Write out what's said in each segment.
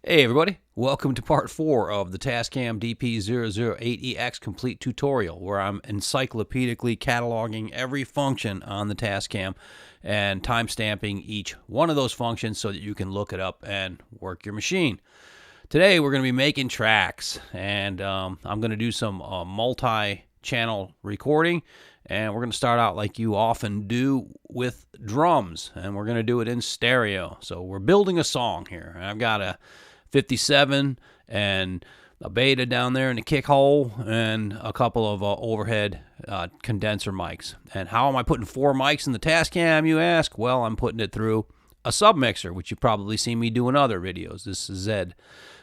Hey everybody, welcome to part 4 of the Tascam DP-008EX complete tutorial, where I'm encyclopedically cataloging every function on the Tascam and timestamping each one of those functions so that you can look it up and work your machine. Today we're going to be making tracks, and I'm going to do some multi-channel recording, and we're going to start out like you often do with drums, and we're going to do it in stereo. So we're building a song here. I've got a 57 and a beta down there in the kick hole and a couple of overhead condenser mics. And how am I putting 4 mics in the Tascam, you ask? Well, I'm putting it through a submixer, which you've probably seen me do in other videos. This is Z.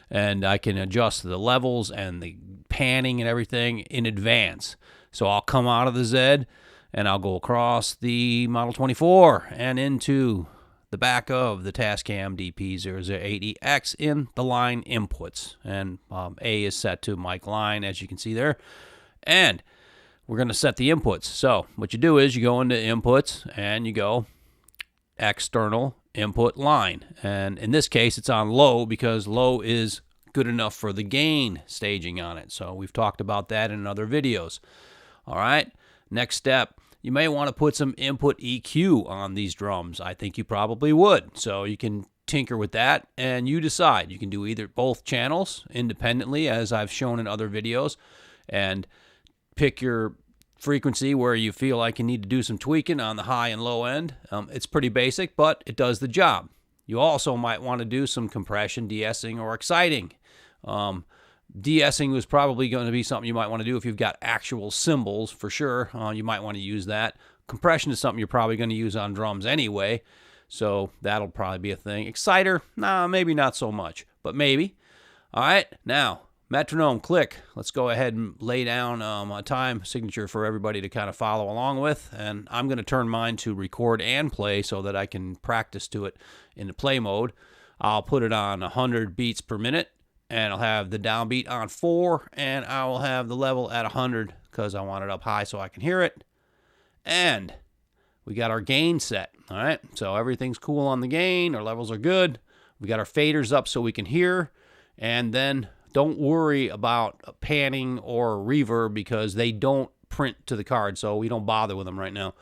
And I can adjust the levels and the panning and everything in advance. So I'll come out of the Z and I'll go across the Model 24 and into the back of the Tascam DP-008EX in the line inputs. And A is set to mic line, as you can see there. And we're going to set the inputs. So what you do is you go into inputs and you go external input line. And in this case, it's on low because low is good enough for the gain staging on it. So we've talked about that in other videos. All right, next step. You may want to put some input EQ on these drums. I think you probably would. So you can tinker with that and you decide. You can do either both channels independently, as I've shown in other videos, and pick your frequency where you feel like you need to do some tweaking on the high and low end. It's pretty basic, but it does the job. You also might want to do some compression, de-essing, or exciting. De-essing was probably going to be something you might want to do if you've got actual cymbals, for sure. You might want to use that. Compression is something you're probably going to use on drums anyway, so that'll probably be a thing. Exciter, nah, maybe not so much, but maybe. All right, now, metronome, click. Let's go ahead and lay down a time signature for everybody to kind of follow along with, and I'm going to turn mine to record and play so that I can practice to it in the play mode. I'll put it on 100 beats per minute, and I'll have the downbeat on 4, and I will have the level at 100 because I want it up high so I can hear it. And we got our gain set, all right? So everything's cool on the gain. Our levels are good. We got our faders up so we can hear. And then don't worry about panning or reverb because they don't print to the card, so we don't bother with them right now.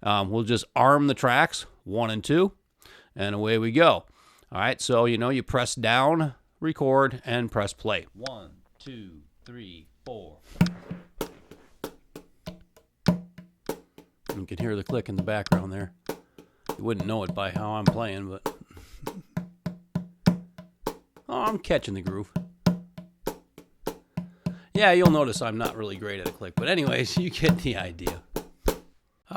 We'll just arm the tracks, 1 and 2, and away we go. All right, so you press down, record, and press play. 1, 2, 3, 4. You can hear the click in the background there. You wouldn't know it by how I'm playing, but oh, I'm catching the groove. Yeah, you'll notice I'm not really great at a click, but anyways, you get the idea.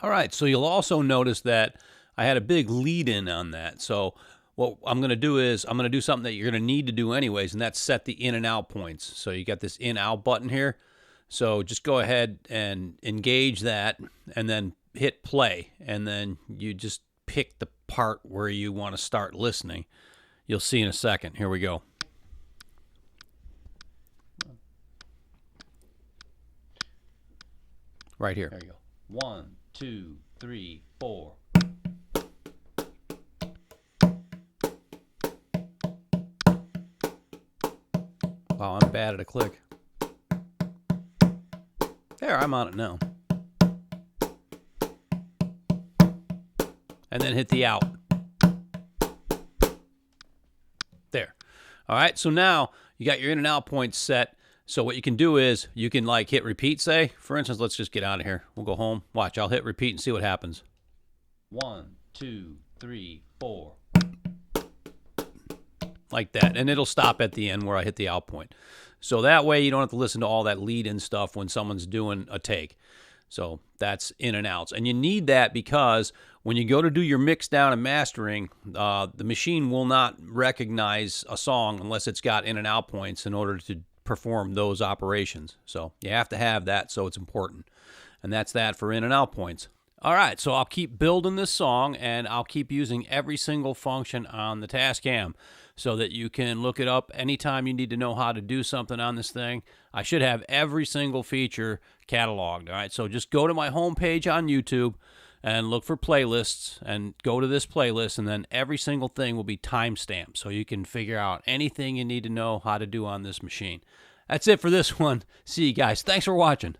All right, so you'll also notice that I had a big lead in on that. So what I'm going to do is I'm going to do something that you're going to need to do anyways, and that's set the in and out points. So you got this in-out button here. So just go ahead and engage that and then hit play. And then you just pick the part where you want to start listening. You'll see in a second. Here we go. Right here. There you go. 1, 2, 3, 4. Wow, I'm bad at a click. There, I'm on it now. And then hit the out. There. All right, so now you got your in and out points set. So what you can do is you can like hit repeat, say. For instance, let's just get out of here. We'll go home. Watch, I'll hit repeat and see what happens. 1, 2, 3, 4. Like that, and it'll stop at the end where I hit the out point. So that way you don't have to listen to all that lead-in stuff when someone's doing a take. So that's in and outs. And you need that because when you go to do your mix down and mastering, the machine will not recognize a song unless it's got in and out points in order to perform those operations. So you have to have that, so it's important. And that's that for in and out points. All right, so I'll keep building this song, and I'll keep using every single function on the Tascam so that you can look it up anytime you need to know how to do something on this thing. I should have every single feature cataloged, all right? So just go to my homepage on YouTube, and look for playlists and go to this playlist, and then every single thing will be timestamped so you can figure out anything you need to know how to do on this machine. That's it for this one. See you guys. Thanks for watching.